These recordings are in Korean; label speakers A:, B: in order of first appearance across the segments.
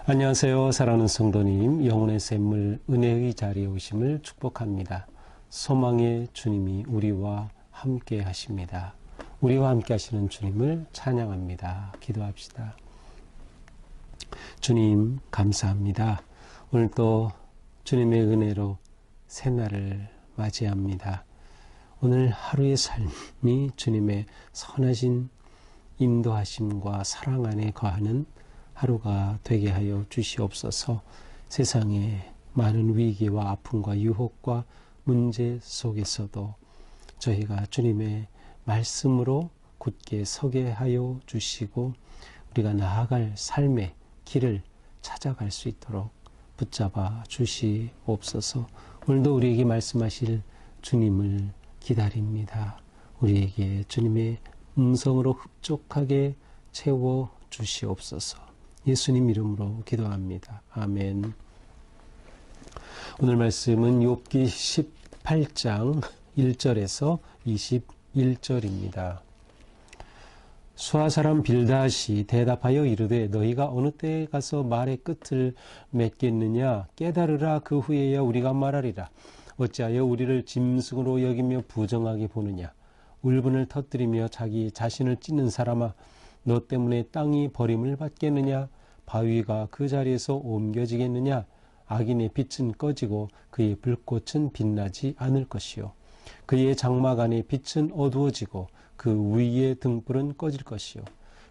A: 안녕하세요. 사랑하는 성도님, 영혼의 샘물 은혜의 자리에 오심을 축복합니다. 소망의 주님이 우리와 함께 하십니다. 우리와 함께 하시는 주님을 찬양합니다. 기도합시다. 주님 감사합니다. 오늘도 주님의 은혜로 새날을 맞이합니다. 오늘 하루의 삶이 주님의 선하신 인도하심과 사랑 안에 거하는 하루가 되게 하여 주시옵소서. 세상의 많은 위기와 아픔과 유혹과 문제 속에서도 저희가 주님의 말씀으로 굳게 서게 하여 주시고 우리가 나아갈 삶의 길을 찾아갈 수 있도록 붙잡아 주시옵소서. 오늘도 우리에게 말씀하실 주님을 기다립니다. 우리에게 주님의 음성으로 흡족하게 채워 주시옵소서. 예수님 이름으로 기도합니다. 아멘. 오늘 말씀은 욥기 18장 1절에서 21절입니다. 수아 사람 빌닷이 대답하여 이르되 너희가 어느 때에 가서 말의 끝을 맺겠느냐? 깨달으라. 그 후에야 우리가 말하리라. 어찌하여 우리를 짐승으로 여기며 부정하게 보느냐? 울분을 터뜨리며 자기 자신을 찢는 사람아, 너 때문에 땅이 버림을 받겠느냐? 바위가 그 자리에서 옮겨지겠느냐? 악인의 빛은 꺼지고 그의 불꽃은 빛나지 않을 것이요 그의 장막 안의 빛은 어두워지고 그 위의 등불은 꺼질 것이요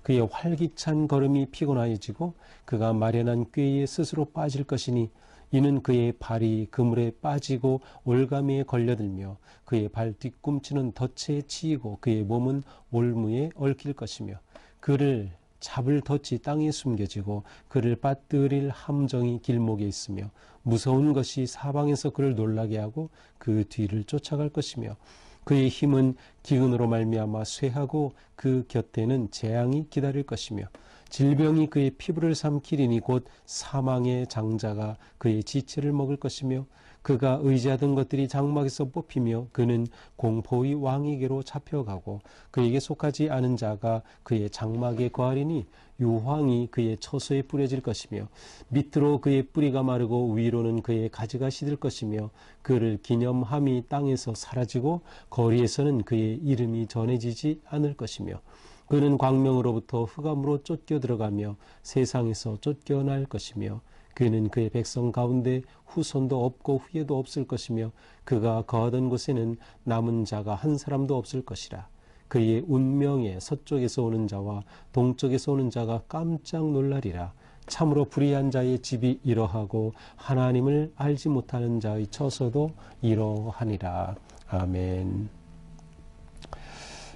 A: 그의 활기찬 걸음이 피곤하여지고 그가 마련한 꾀에 스스로 빠질 것이니 이는 그의 발이 그물에 빠지고 올가미에 걸려들며 그의 발 뒤꿈치는 덫에 치이고 그의 몸은 올무에 얽힐 것이며 그를 잡을 덫이 땅에 숨겨지고 그를 빠뜨릴 함정이 길목에 있으며 무서운 것이 사방에서 그를 놀라게 하고 그 뒤를 쫓아갈 것이며 그의 힘은 기근으로 말미암아 쇠하고 그 곁에는 재앙이 기다릴 것이며 질병이 그의 피부를 삼키리니 곧 사망의 장자가 그의 지체를 먹을 것이며 그가 의지하던 것들이 장막에서 뽑히며 그는 공포의 왕에게로 잡혀가고 그에게 속하지 않은 자가 그의 장막에 거하리니 유황이 그의 처소에 뿌려질 것이며 밑으로 그의 뿌리가 마르고 위로는 그의 가지가 시들 것이며 그를 기념함이 땅에서 사라지고 거리에서는 그의 이름이 전해지지 않을 것이며 그는 광명으로부터 흑암으로 쫓겨 들어가며 세상에서 쫓겨날 것이며 그는 그의 백성 가운데 후손도 없고 후예도 없을 것이며 그가 거하던 곳에는 남은 자가 한 사람도 없을 것이라. 그의 운명에 서쪽에서 오는 자와 동쪽에서 오는 자가 깜짝 놀라리라. 참으로 불의한 자의 집이 이러하고 하나님을 알지 못하는 자의 처소도 이러하니라. 아멘.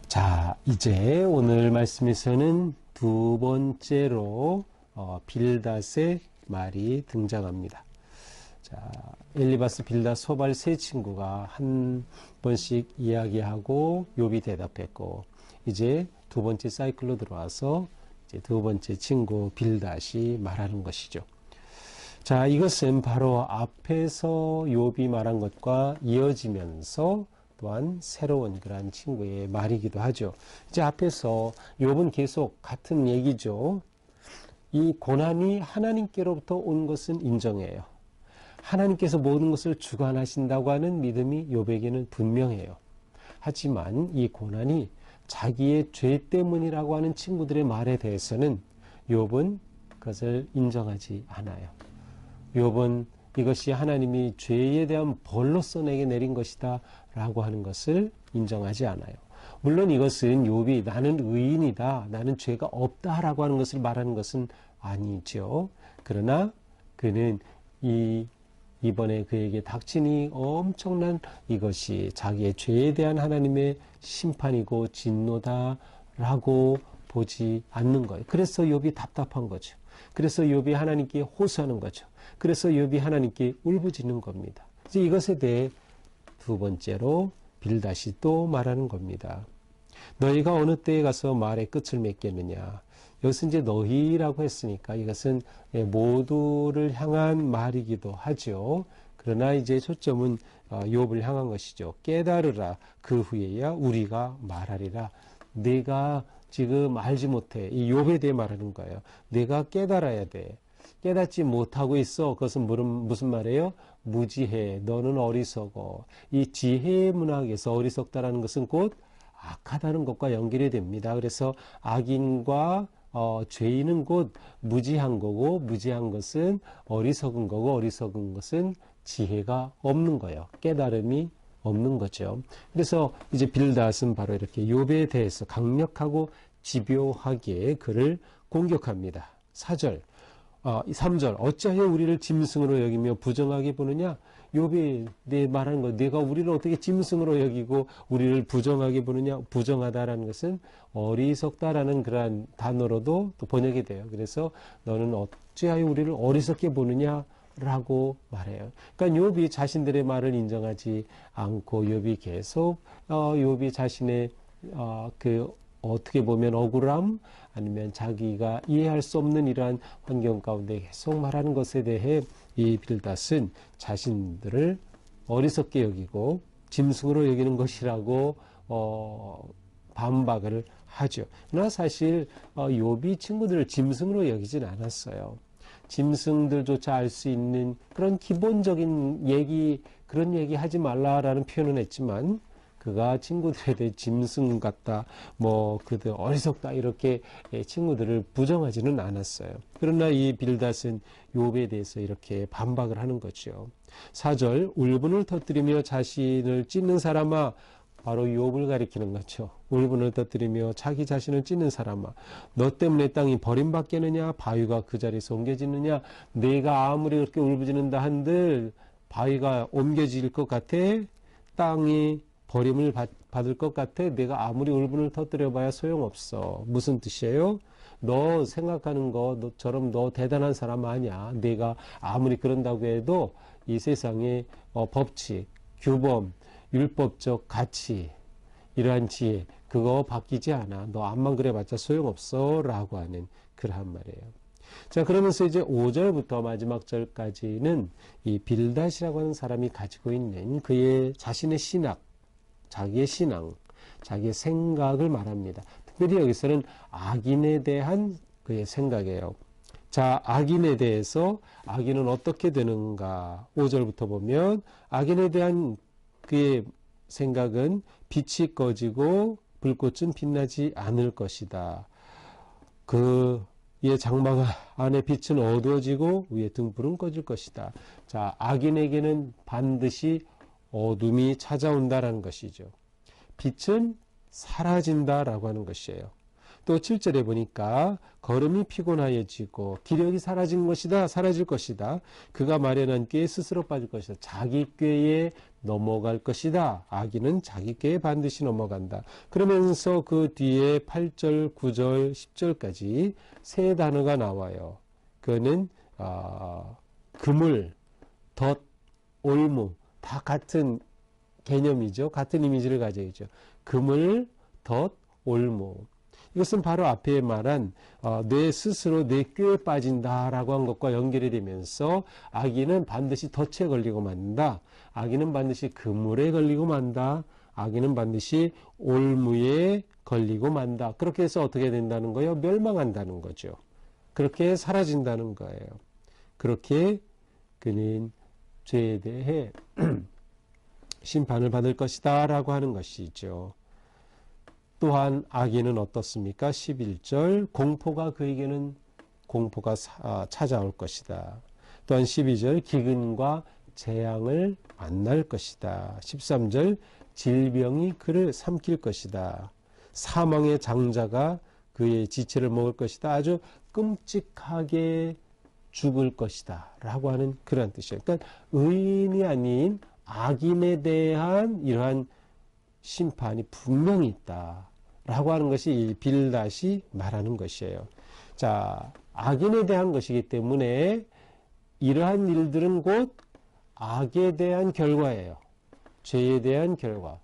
A: 자, 이제 오늘 말씀에서는 두 번째로 빌닷의 말이 등장합니다. 자, 엘리바스, 빌닷, 소발 세 친구가 한 번씩 이야기하고 욥이 대답했고 이제 두 번째 사이클로 들어와서 이제 두 번째 친구 빌닷이 말하는 것이죠. 자, 이것은 바로 앞에서 욥이 말한 것과 이어지면서 또한 새로운 그러한 친구의 말이기도 하죠. 이제 앞에서 욥은 계속 같은 얘기죠. 이 고난이 하나님께로부터 온 것은 인정해요. 하나님께서 모든 것을 주관하신다고 하는 믿음이 욥에게는 분명해요. 하지만 이 고난이 자기의 죄 때문이라고 하는 친구들의 말에 대해서는 욥은 그것을 인정하지 않아요. 욥은 이것이 하나님이 죄에 대한 벌로서 내게 내린 것이다 라고 하는 것을 인정하지 않아요. 물론 이것은 욥이 나는 의인이다, 나는 죄가 없다라고 하는 것을 말하는 것은 아니죠. 그러나 그는 이번에 그에게 닥친 엄청난 이것이 자기의 죄에 대한 하나님의 심판이고 진노다라고 보지 않는 거예요. 그래서 욥이 답답한 거죠. 그래서 욥이 하나님께 호소하는 거죠. 그래서 욥이 하나님께 울부짖는 겁니다. 이제 이것에 대해 두 번째로 빌닷이 또 말하는 겁니다. 너희가 어느 때에 가서 말의 끝을 맺겠느냐. 여기서 이제 너희라고 했으니까 이것은 모두를 향한 말이기도 하죠. 그러나 이제 초점은 욥을 향한 것이죠. 깨달으라. 그 후에야 우리가 말하리라. 내가 지금 알지 못해. 이 욥에 대해 말하는 거예요. 내가 깨달아야 돼. 깨닫지 못하고 있어. 그것은 무슨 말이에요? 무지해. 너는 어리석어. 이 지혜 문학에서 어리석다라는 것은 곧 악하다는 것과 연결이 됩니다. 그래서 악인과 죄인은 곧 무지한 거고, 무지한 것은 어리석은 거고, 어리석은 것은 지혜가 없는 거예요. 깨달음이 없는 거죠. 그래서 이제 빌닷은 바로 이렇게 욥에 대해서 강력하고 집요하게 그를 공격합니다. 4절, 3절, 어찌하여 우리를 짐승으로 여기며 부정하게 보느냐? 욥이 내 말하는 거, 내가 우리를 어떻게 짐승으로 여기고 우리를 부정하게 보느냐? 부정하다라는 것은 어리석다라는 그러한 단어로도 또 번역이 돼요. 그래서 너는 어찌하여 우리를 어리석게 보느냐? 라고 말해요. 그러니까 욥이 자신들의 말을 인정하지 않고 욥이 계속 욥이 자신의 그 어떻게 보면 억울함 아니면 자기가 이해할 수 없는 이러한 환경 가운데 계속 말하는 것에 대해 이 빌닷은 자신들을 어리석게 여기고 짐승으로 여기는 것이라고 반박을 하죠. 그러나 사실 욥이 친구들을 짐승으로 여기진 않았어요. 짐승들조차 알 수 있는 그런 기본적인 그런 얘기 하지 말라라는 표현은 했지만, 그가 친구들에 대해 짐승 같다, 그들 어리석다, 이렇게 친구들을 부정하지는 않았어요. 그러나 이 빌닷은 욥에 대해서 이렇게 반박을 하는 거죠. 4절, 울분을 터뜨리며 자신을 찢는 사람아, 바로 욥을 가리키는 거죠. 울분을 터뜨리며 자기 자신을 찢는 사람아, 너 때문에 땅이 버림받겠느냐? 바위가 그 자리에서 옮겨지느냐? 내가 아무리 그렇게 울부짖는다 한들 바위가 옮겨질 것 같아? 땅이 버림을 받을 것 같아? 내가 아무리 울분을 터뜨려봐야 소용없어. 무슨 뜻이에요? 너 생각하는 것처럼 너 대단한 사람 아니야. 내가 아무리 그런다고 해도 이 세상의 법칙, 규범, 율법적 가치, 이러한 지혜, 그거 바뀌지 않아. 너 암만 그래봤자 소용없어. 라고 하는 그러한 말이에요. 자, 그러면서 이제 5절부터 마지막 절까지는 이 빌닷이라고 하는 사람이 가지고 있는 그의 자신의 신학, 자기의 신앙, 자기의 생각을 말합니다. 특별히 여기서는 악인에 대한 그의 생각이에요. 자, 악인에 대해서 악인은 어떻게 되는가? 5절부터 보면 악인에 대한 그의 생각은 빛이 꺼지고 불꽃은 빛나지 않을 것이다. 그의 장막 안에 빛은 어두워지고 위에 등불은 꺼질 것이다. 자, 악인에게는 반드시 어둠이 찾아온다라는 것이죠. 빛은 사라진다라고 하는 것이에요. 또 7절에 보니까 걸음이 피곤하여지고 기력이 사라진 것이다, 사라질 것이다. 그가 마련한 꾀에 스스로 빠질 것이다. 자기 꾀에 넘어갈 것이다. 악인은 자기 꾀에 반드시 넘어간다. 그러면서 그 뒤에 8절, 9절, 10절까지 세 단어가 나와요. 그거는 그물, 덫, 올무, 다 같은 개념이죠. 같은 이미지를 가지고 있죠. 그물, 덫, 올무. 이것은 바로 앞에 말한 내 스스로 내 꾀에 빠진다라고 한 것과 연결이 되면서 악인은 반드시 덫에 걸리고 만다. 악인은 반드시 그물에 걸리고 만다. 악인은 반드시 올무에 걸리고 만다. 그렇게 해서 어떻게 된다는 거예요? 멸망한다는 거죠. 그렇게 사라진다는 거예요. 그렇게 그는 죄에 대해 심판을 받을 것이다 라고 하는 것이죠. 또한 악인은 어떻습니까? 11절, 공포가 그에게는 찾아올 것이다. 또한 12절, 기근과 재앙을 만날 것이다. 13절, 질병이 그를 삼킬 것이다. 사망의 장자가 그의 지체를 먹을 것이다. 아주 끔찍하게 죽을 것이다 라고 하는 그런 뜻이에요. 그러니까 의인이 아닌 악인에 대한 이러한 심판이 분명히 있다 라고 하는 것이 이 빌닷이 말하는 것이에요. 자, 악인에 대한 것이기 때문에 이러한 일들은 곧 악에 대한 결과예요. 죄에 대한 결과.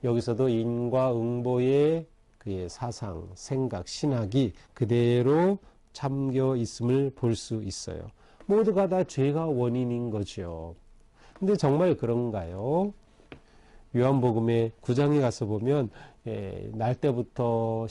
A: 여기서도 인과응보의 그의 사상, 생각, 신학이 그대로 참겨 있음을 볼 수 있어요. 모두가 다 죄가 원인인 거죠. 근데 정말 그런가요? 요한복음의 9장에 가서 보면 날 때부터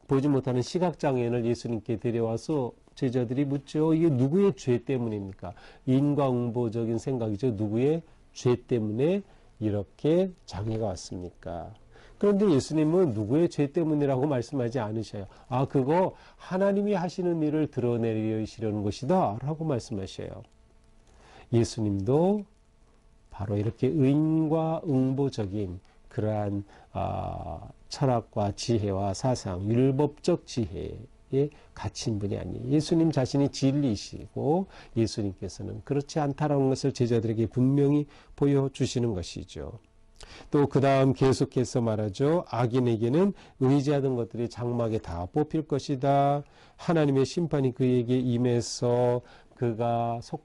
A: 보지 못하는 시각장애인을 예수님께 데려와서 제자들이 묻죠. 이게 누구의 죄 때문입니까? 인과응보적인 생각이죠. 누구의 죄 때문에 이렇게 장애가 왔습니까? 그런데 예수님은 누구의 죄 때문이라고 말씀하지 않으셔요. 아, 그거 하나님이 하시는 일을 드러내시려는 것이다 라고 말씀하셔요. 예수님도 바로 이렇게 인과응보적인 그러한 철학과 지혜와 사상, 율법적 지혜에 갇힌 분이 아니에요. 예수님 자신이 진리이시고 예수님께서는 그렇지 않다라는 것을 제자들에게 분명히 보여주시는 것이죠. 또 그 다음 계속해서 말하죠. 악인에게는 의지하던 것들이 장막에 다 뽑힐 것이다. 하나님의 심판이 그에게 임해서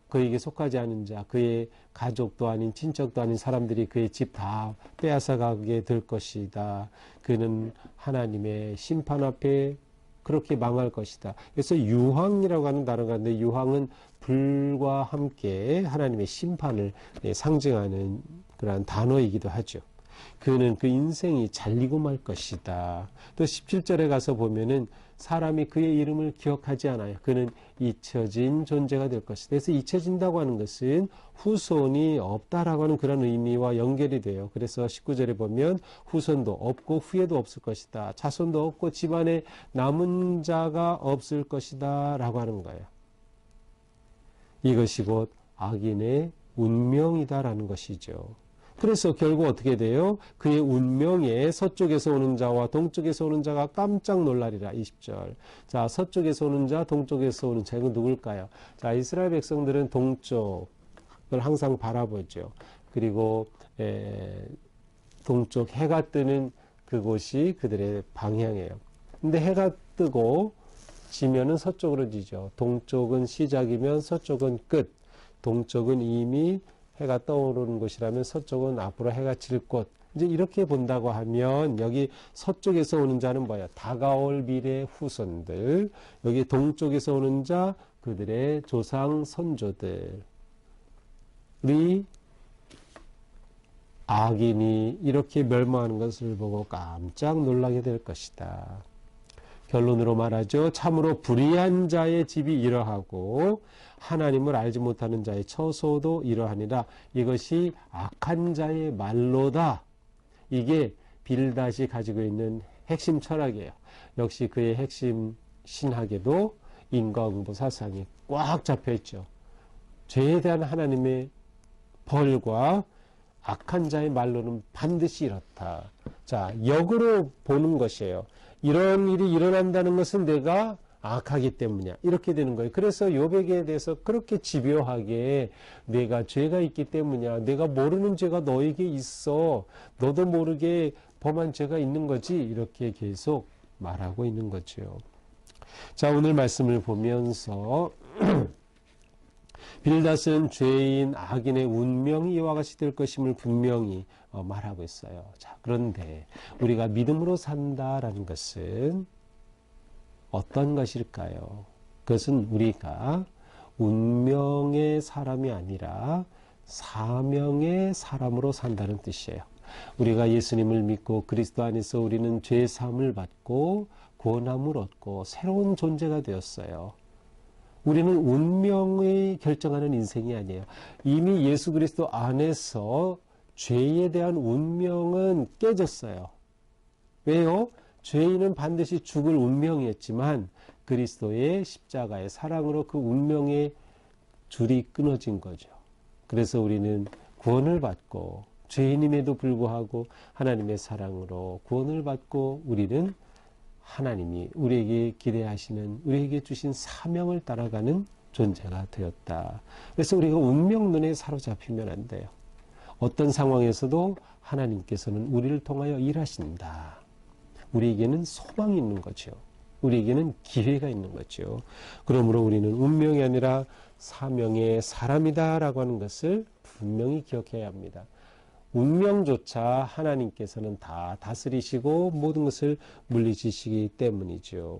A: 그에게 속하지 않은 자, 그의 가족도 아닌 친척도 아닌 사람들이 그의 집 다 빼앗아 가게 될 것이다. 그는 하나님의 심판 앞에 그렇게 망할 것이다. 그래서 유황이라고 하는 단어가 있는데 유황은 불과 함께 하나님의 심판을 상징하는 그러한 단어이기도 하죠. 그는 그 인생이 잘리고 말 것이다. 또 17절에 가서 보면은 사람이 그의 이름을 기억하지 않아요. 그는 잊혀진 존재가 될 것이다. 그래서 잊혀진다고 하는 것은 후손이 없다라고 하는 그런 의미와 연결이 돼요. 그래서 19절에 보면 후손도 없고 후예도 없을 것이다. 자손도 없고 집안에 남은 자가 없을 것이다 라고 하는 거예요. 이것이 곧 악인의 운명이다라는 것이죠. 그래서 결국 어떻게 돼요? 그의 운명에 서쪽에서 오는 자와 동쪽에서 오는 자가 깜짝 놀라리라. 20절. 자, 서쪽에서 오는 자, 동쪽에서 오는 자, 이건 누굴까요? 자, 이스라엘 백성들은 동쪽을 항상 바라보죠. 그리고 동쪽 해가 뜨는 그곳이 그들의 방향이에요. 근데 해가 뜨고 지면은 서쪽으로 지죠. 동쪽은 시작이면 서쪽은 끝. 동쪽은 이미 해가 떠오르는 곳이라면 서쪽은 앞으로 해가 질 곳. 이제 이렇게 본다고 하면 여기 서쪽에서 오는 자는 뭐야? 다가올 미래 후손들. 여기 동쪽에서 오는 자, 그들의 조상 선조들이 악인이 이렇게 멸망하는 것을 보고 깜짝 놀라게 될 것이다. 결론으로 말하죠. 참으로 불의한 자의 집이 이러하고 하나님을 알지 못하는 자의 처소도 이러하니라. 이것이 악한 자의 말로다. 이게 빌닷이 가지고 있는 핵심 철학이에요. 역시 그의 핵심 신학에도 인과응보 사상이 꽉 잡혀있죠. 죄에 대한 하나님의 벌과 악한 자의 말로는 반드시 이렇다. 자, 역으로 보는 것이에요. 이런 일이 일어난다는 것은 내가 악하기 때문이야. 이렇게 되는 거예요. 그래서 욥에게 대해서 그렇게 집요하게 내가 죄가 있기 때문이야. 내가 모르는 죄가 너에게 있어. 너도 모르게 범한 죄가 있는 거지. 이렇게 계속 말하고 있는 거죠. 자, 오늘 말씀을 보면서 빌닷은 죄인 악인의 운명이 이와 같이 될 것임을 분명히 말하고 있어요. 자, 그런데 우리가 믿음으로 산다라는 것은 어떤 것일까요? 그것은 우리가 운명의 사람이 아니라 사명의 사람으로 산다는 뜻이에요. 우리가 예수님을 믿고 그리스도 안에서 우리는 죄 사함을 받고 구원함을 얻고 새로운 존재가 되었어요. 우리는 운명이 결정하는 인생이 아니에요. 이미 예수 그리스도 안에서 죄에 대한 운명은 깨졌어요. 왜요? 죄인은 반드시 죽을 운명이었지만 그리스도의 십자가의 사랑으로 그 운명의 줄이 끊어진 거죠. 그래서 우리는 구원을 받고 죄인임에도 불구하고 하나님의 사랑으로 구원을 받고 우리는 하나님이 우리에게 기대하시는, 우리에게 주신 사명을 따라가는 존재가 되었다. 그래서 우리가 운명론에 사로잡히면 안 돼요. 어떤 상황에서도 하나님께서는 우리를 통하여 일하신다. 우리에게는 소망이 있는 거죠. 우리에게는 기회가 있는 거죠. 그러므로 우리는 운명이 아니라 사명의 사람이다라고 하는 것을 분명히 기억해야 합니다. 운명조차 하나님께서는 다 다스리시고 모든 것을 물리치시기 때문이죠.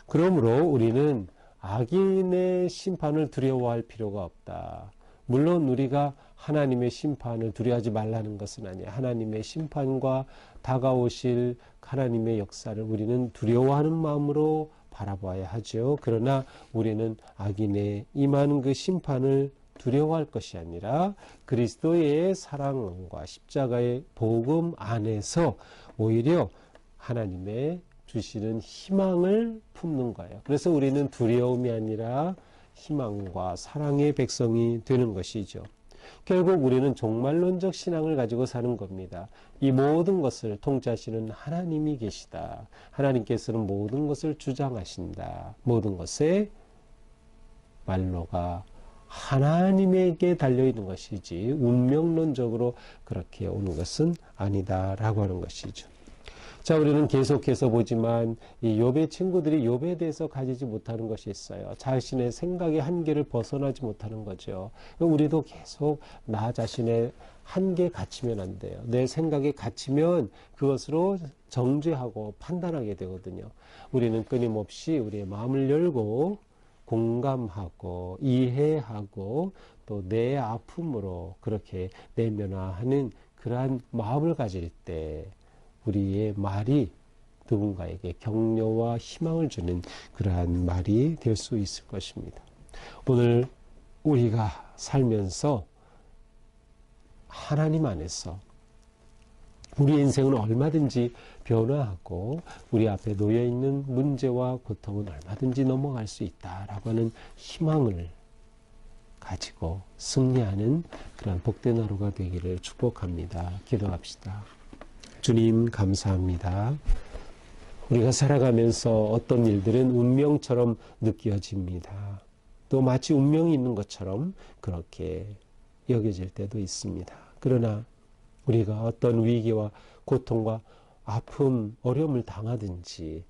A: 그러므로 우리는 악인의 심판을 두려워할 필요가 없다. 물론 우리가 하나님의 심판을 두려워하지 말라는 것은 아니에요. 하나님의 심판과 다가오실 하나님의 역사를 우리는 두려워하는 마음으로 바라봐야 하죠. 그러나 우리는 악인의 임하는 그 심판을 두려워할 것이 아니라 그리스도의 사랑과 십자가의 복음 안에서 오히려 하나님의 주시는 희망을 품는 거예요. 그래서 우리는 두려움이 아니라 희망과 사랑의 백성이 되는 것이죠. 결국 우리는 종말론적 신앙을 가지고 사는 겁니다. 이 모든 것을 통치하시는 하나님이 계시다. 하나님께서는 모든 것을 주장하신다. 모든 것의 말로가 하나님에게 달려있는 것이지 운명론적으로 그렇게 오는 것은 아니다라고 하는 것이죠. 자, 우리는 계속해서 보지만 이 욥의 친구들이 욥에 대해서 가지지 못하는 것이 있어요. 자신의 생각의 한계를 벗어나지 못하는 거죠. 우리도 계속 나 자신의 한계에 갇히면 안 돼요. 내 생각에 갇히면 그것으로 정죄하고 판단하게 되거든요. 우리는 끊임없이 우리의 마음을 열고 공감하고 이해하고 또 내 아픔으로 그렇게 내면화하는 그러한 마음을 가질 때 우리의 말이 누군가에게 격려와 희망을 주는 그러한 말이 될 수 있을 것입니다. 오늘 우리가 살면서 하나님 안에서 우리 인생은 얼마든지 변화하고 우리 앞에 놓여있는 문제와 고통은 얼마든지 넘어갈 수 있다라고 하는 희망을 가지고 승리하는 그런 복된 하루가 되기를 축복합니다. 기도합시다. 주님 감사합니다. 우리가 살아가면서 어떤 일들은 운명처럼 느껴집니다. 또 마치 운명이 있는 것처럼 그렇게 여겨질 때도 있습니다. 그러나 우리가 어떤 위기와 고통과 아픔, 어려움을 당하든지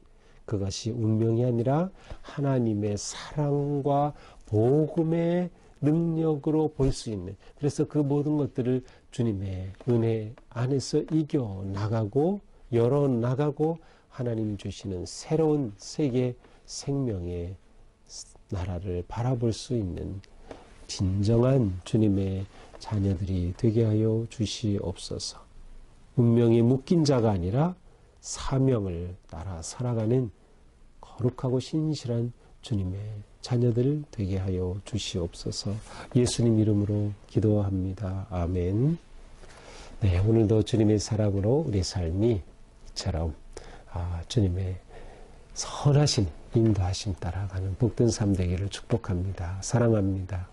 A: 그것이 운명이 아니라 하나님의 사랑과 복음의 능력으로 볼 수 있는, 그래서 그 모든 것들을 주님의 은혜 안에서 이겨나가고 열어나가고 하나님이 주시는 새로운 세계 생명의 나라를 바라볼 수 있는 진정한 주님의 자녀들이 되게 하여 주시옵소서. 운명에 묶인 자가 아니라 사명을 따라 살아가는 거룩하고 신실한 주님의 자녀들 되게 하여 주시옵소서. 예수님 이름으로 기도합니다. 아멘. 네, 오늘도 주님의 사랑으로 우리 삶이 이처럼 주님의 선하신 인도하심 따라가는 복된 삶 되기를 축복합니다. 사랑합니다.